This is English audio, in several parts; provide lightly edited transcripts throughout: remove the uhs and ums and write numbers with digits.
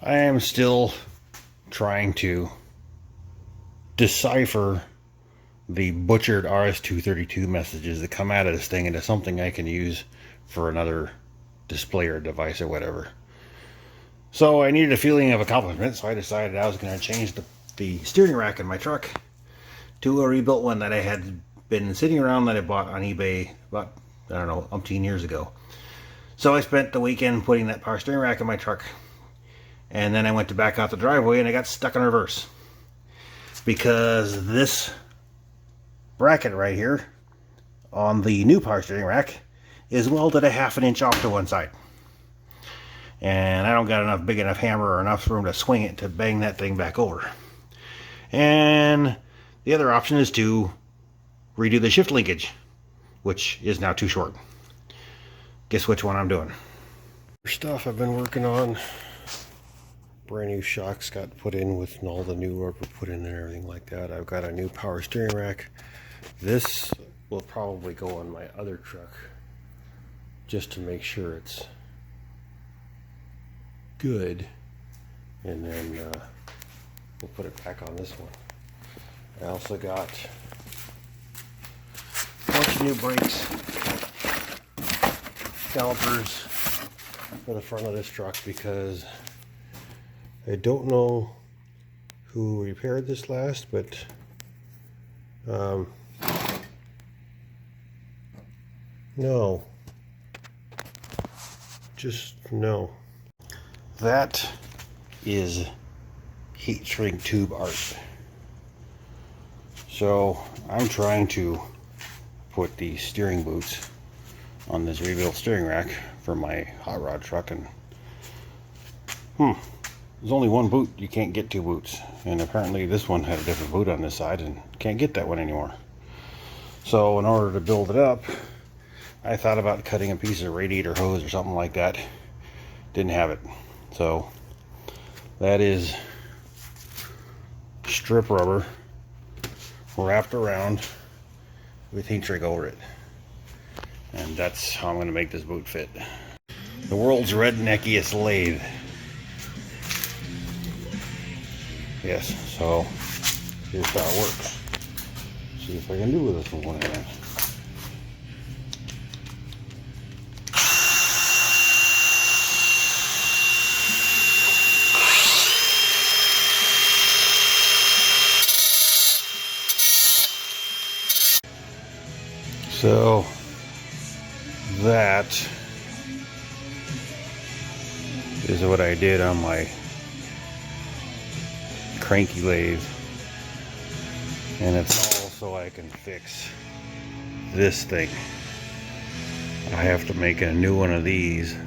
I am still trying to decipher the butchered RS-232 messages that come out of this thing into something I can use for another display or device or whatever. So I needed a feeling of accomplishment, so I decided I was going to change the steering rack in my truck to a rebuilt one that I had been sitting around that I bought on eBay about, I don't know, umpteen years ago. So I spent the weekend putting that power steering rack in my truck. And then I went to back out the driveway and I got stuck in reverse. Because this bracket right here on the new power steering rack is welded a ½ inch off to one side. And I don't got enough big enough hammer or enough room to swing it to bang that thing back over. And the other option is to redo the shift linkage, which is now too short. Guess which one I'm doing. Stuff I've been working on. Brand new shocks got put in with all the new rubber put in and everything like that. I've got a new power steering rack. This will probably go on my other truck just to make sure it's good, and then we'll put it back on this one. I also got a bunch of new brakes, calipers for the front of this truck because I don't know who repaired this last, but no. Just no. That is heat shrink tube art. So I'm trying to put the steering boots on this rebuilt steering rack for my hot rod truck, and there's only one boot. You can't get two boots, and apparently this one had a different boot on this side and can't get that one anymore. So in order to build it up, I thought about cutting a piece of radiator hose or something like that. Didn't have it, so that is strip rubber wrapped around with heat shrink over it, and that's how I'm going to make this boot fit. The world's redneckiest lathe. Yes, so here's how it works. See if I can do this with one hand. So that is what I did on my cranky lathe, and it's all so I can fix this thing. I have to make a new one of these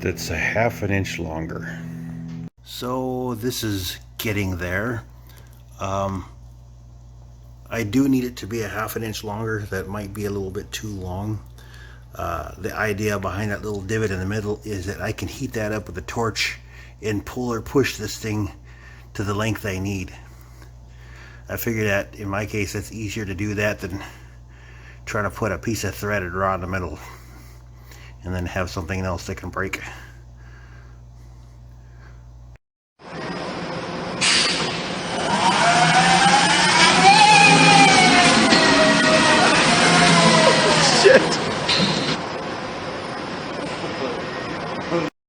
that's a ½ inch longer. So this is getting there. I do need it to be a ½ inch longer. That might be a little bit too long. The idea behind that little divot in the middle is that I can heat that up with a torch and pull or push this thing to the length I need. I figure that in my case it's easier to do that than trying to put a piece of threaded rod in the middle and then have something else that can break.